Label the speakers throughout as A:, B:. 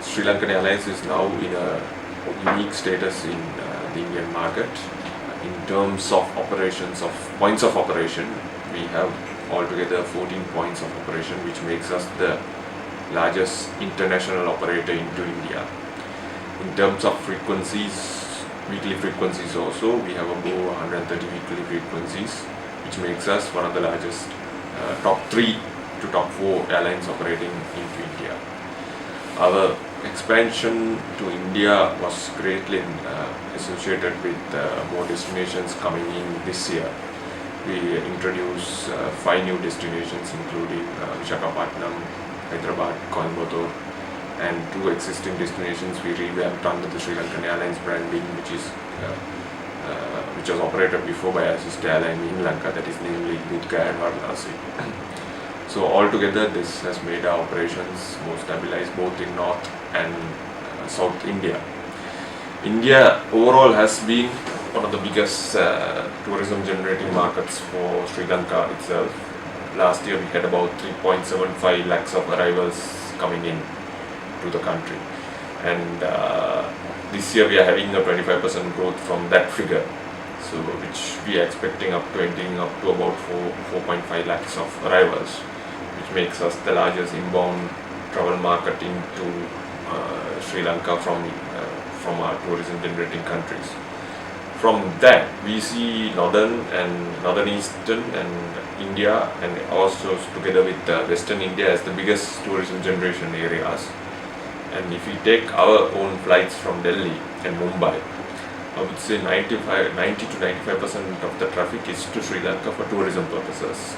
A: Sri Lankan Airlines is now in a unique status in the Indian market. In terms of operations, of points of operation, we have altogether 14 points of operation, which makes us the largest international operator into India. In terms of frequencies, weekly frequencies also, we have above 130 weekly frequencies, which makes us one of the largest top 3 to top 4 airlines operating into India. Our expansion to India was greatly associated with more destinations coming in this year. We introduced 5 new destinations, including Visakhapatnam, Hyderabad, Coimbatore, and 2 existing destinations we revamped under the Sri Lankan Airlines branding, which was operated before by our sister airline in Lanka, that is namely Budga and Varanasi. So altogether, this has made our operations more stabilized both in North and South India. India overall has been one of the biggest tourism generating markets for Sri Lanka itself. Last year we had about 3.75 lakhs of arrivals coming in to the country, and this year we are having a 25% growth from that figure, so which we are expecting ending up to about 4.5 lakhs of arrivals, which makes us the largest inbound travel market into Sri Lanka from our tourism generating countries. From that, we see Northern Eastern and India, and also together with Western India as the biggest tourism generation areas. And if we take our own flights from Delhi and Mumbai, I would say 90 to 95% of the traffic is to Sri Lanka for tourism purposes.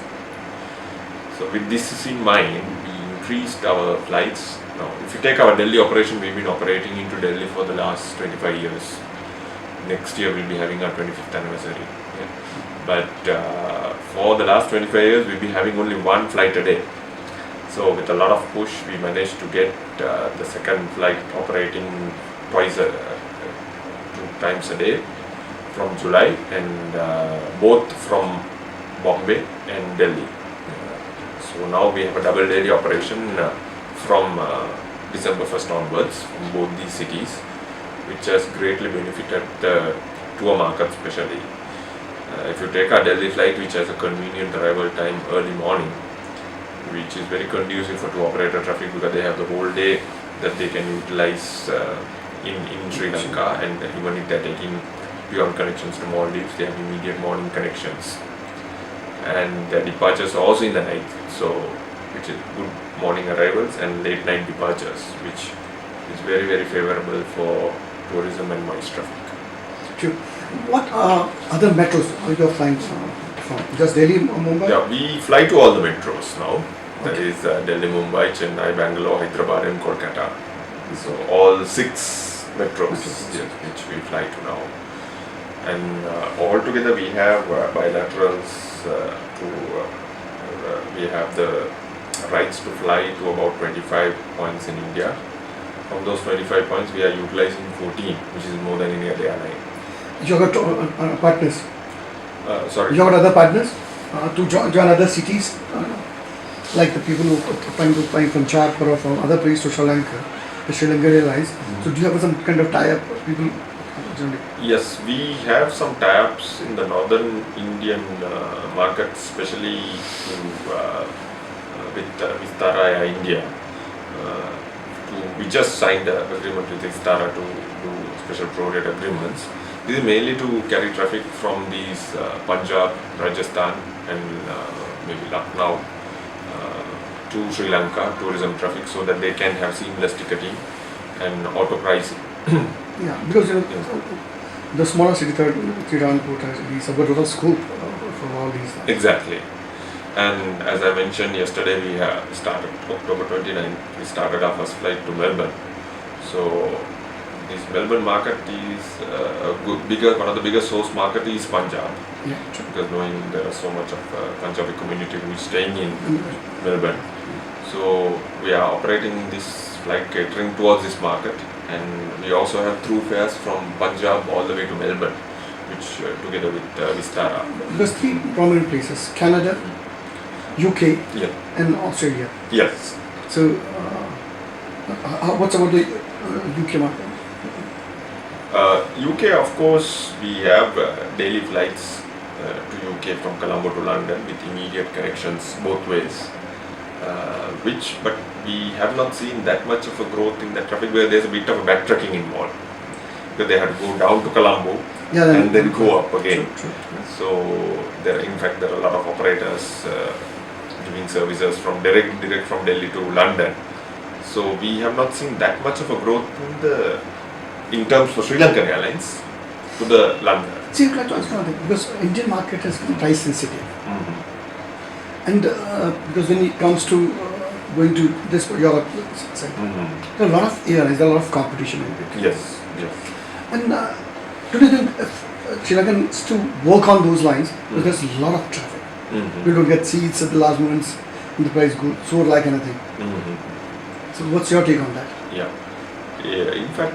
A: So with this in mind, we increased our flights. Now, if you take our Delhi operation, we've been operating into Delhi for the last 25 years. Next year we'll be having our 25th anniversary. Yeah. But for the last 25 years, we'll be having only 1 flight a day. So with a lot of push, we managed to get the second flight operating 2 times a day from July, and both from Bombay and Delhi. So now we have a double daily operation from December 1st onwards from both these cities, which has greatly benefited the tour market especially. If you take our Delhi flight, which has a convenient arrival time early morning, which is very conducive for tour operator traffic, because they have the whole day that they can utilize in Sri Lanka, and even if they are taking pure connections to Maldives, they have immediate morning connections, and their departures are also in the night, so which is good morning arrivals and late night departures, which is very, very favorable for tourism and MICE traffic.
B: Sure. What other metros are you flying from? Just Delhi, Mumbai?
A: Yeah, we fly to all the metros now. That is Delhi, Mumbai, Chennai, Bangalore, Hyderabad and Kolkata. So all 6 metros which we fly to now. And altogether we have bilaterals we have the rights to fly to about 25 points in India. From those 25 points, we are utilizing 14, which is more than any other airline.
B: You got partners?
A: Sorry?
B: You got other partners to join other cities? Like the people who are flying from Jaipur or from other places to Sri Lanka, the Srilankan Airlines. So do you have some kind of tie-up people?
A: Yes, we have some tie-ups in the northern Indian market, especially with Vistara Air India. We just signed an agreement with Vistara to do special pro-rate agreements. This is mainly to carry traffic from these Punjab, Rajasthan and maybe Lucknow to Sri Lanka tourism traffic, so that they can have seamless ticketing and auto pricing.
B: Yeah, because the smaller city, Srilankan has the suburban scope for all these things.
A: Exactly. And as I mentioned yesterday, we have started October 29th, we started our first flight to Melbourne. So this Melbourne market is one of the biggest source market is Punjab.
B: Yeah.
A: Because knowing there are so much of Punjabi community who is staying in Melbourne. So we are operating this flight catering towards this market, and we also have through fares from Punjab all the way to Melbourne, which together with Vistara.
B: There's 3 prominent places: Canada, UK,
A: Yeah.
B: and Australia.
A: Yes.
B: So What's about the UK market?
A: UK, of course, we have daily flights to UK from Colombo to London with immediate connections both ways. But we have not seen that much of a growth in that traffic where there's a bit of a backtracking involved. Because they had to go down to Colombo and then go up again.
B: True.
A: So in fact, there are a lot of operators giving services from direct from Delhi to London. So we have not seen that much of a growth in terms for Srilankan Airlines to the London.
B: See, I'd like to ask you something, because Indian market is price sensitive. And because when it comes to going to this Europe side, there are a lot of airlines, there are a lot of competition in it.
A: Yes.
B: And do you think if Sri Lankan is to work on those lines, because there's a lot of traffic. We don't get seats at the last moments and the price goes soar like anything. So what's your take on that?
A: Yeah. In fact,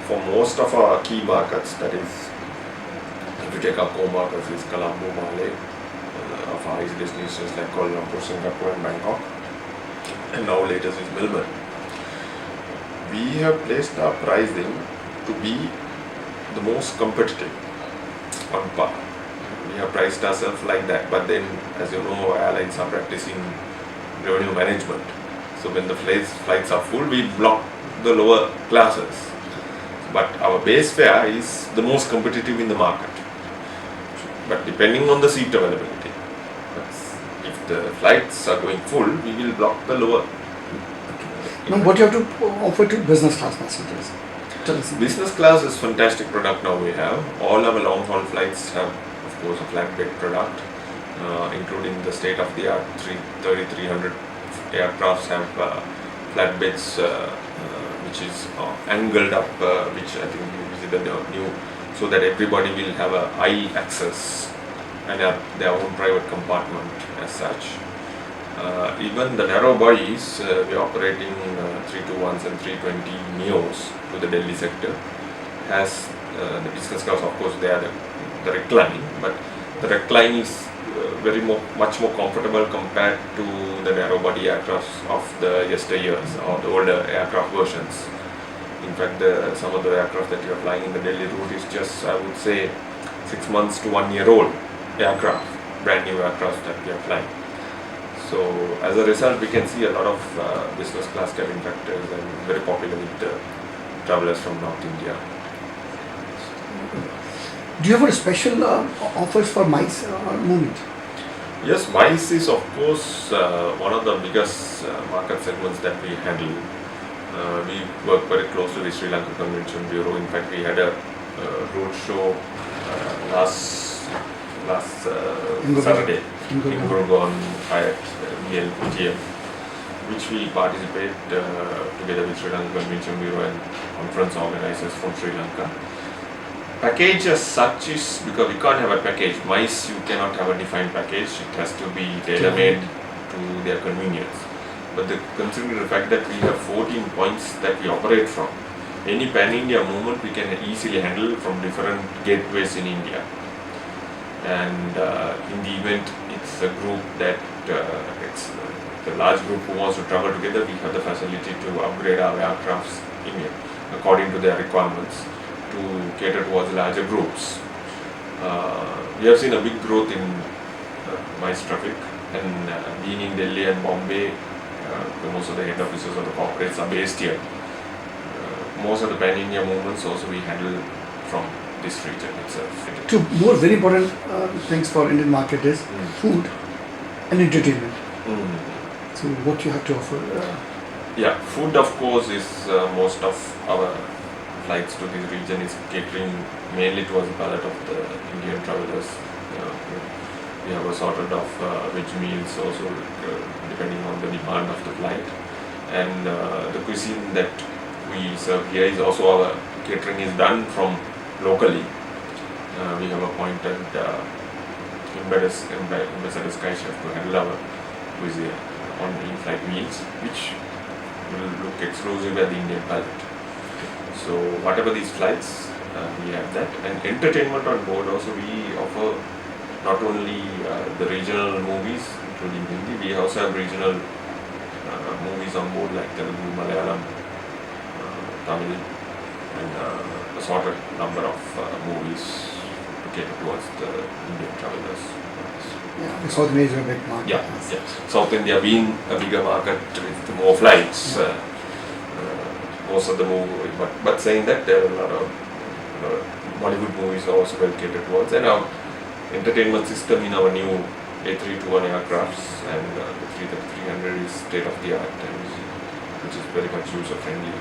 A: for most of our key markets, that is, if you take our core markets, is Colombo, Malé, of our highest destinations like Kuala Lumpur, Singapore and Bangkok, and now latest is Melbourne. We have placed our pricing to be the most competitive on par. We have priced ourselves like that, but then, as you know, airlines are practicing revenue management. So when the flights are full, we block the lower classes. But our base fare is the most competitive in the market. But depending on the seat availability, if the flights are going full, we will block the lower.
B: Now, what you have to offer to business class passengers? Tell us.
A: Business class is fantastic product now we have. All our long haul flights have, of course, a flatbed product, including the state-of-the-art 3300 aircrafts have flatbeds, which is angled up, which I think is the new, so that everybody will have a eye access and have their own private compartment as such. Even the narrow bodies, we are operating 321s and 320 Neos to the Delhi sector. Has the business class, of course, they are the recline, but the recline is much more comfortable compared to the narrow body aircraft of the yesteryears or the older aircraft versions. In fact, some of the aircraft that you are flying in the Delhi route is just, I would say, 6 months to 1 year old aircraft, brand new aircraft that we are flying. So as a result, we can see a lot of business class cabin factors and very popular with travelers from North India.
B: Do you have a special offers for MICE movement?
A: Yes, MICE is of course one of the biggest market segments that we handle. We work very closely with Sri Lankan Convention Bureau. In fact, we had a road show last Saturday in Gurgaon at BLTM, which we participate together with Sri Lankan Convention Bureau and conference organizers from Sri Lanka. Package as such is, because we can't have a package, MICE you cannot have a defined package, it has to be tailor-made to their convenience. But considering the fact that we have 14 points that we operate from, any pan-India movement we can easily handle from different gateways in India. And in the event it's a group that, it's the large group who wants to travel together, we have the facility to upgrade our aircrafts according to their requirements, to cater towards larger groups. We have seen a big growth in MICE traffic, and being in Delhi and Bombay, most of the head offices of the corporates are based here. Most of the pan-India movements also we handle from this region itself.
B: Two more very important things for Indian market is food and entertainment. So what you have to offer?
A: Yeah, food of course is most of our flights to this region is catering mainly towards the palate of the Indian travelers. We have a sorted of veg meals also depending on the demand of the flight, and the cuisine that we serve here is also our catering is done from locally. We have appointed ambassador Sky Chef to handle our cuisine on in-flight meals, which will look exclusive at the Indian palate. So whatever these flights, we have that. And entertainment on board also, we offer not only the regional movies including Hindi, we also have regional movies on board like Telugu, Malayalam, Tamil, and assorted number of movies to cater towards the Indian travelers.
B: Yeah, South India is a big market.
A: Yeah. South India being a bigger market with more flights, most of the movie. But saying that, there are a lot of Bollywood movies are also well catered towards, and our entertainment system in our new A321 aircrafts and the 300 is state of the art, and which is very much user friendly.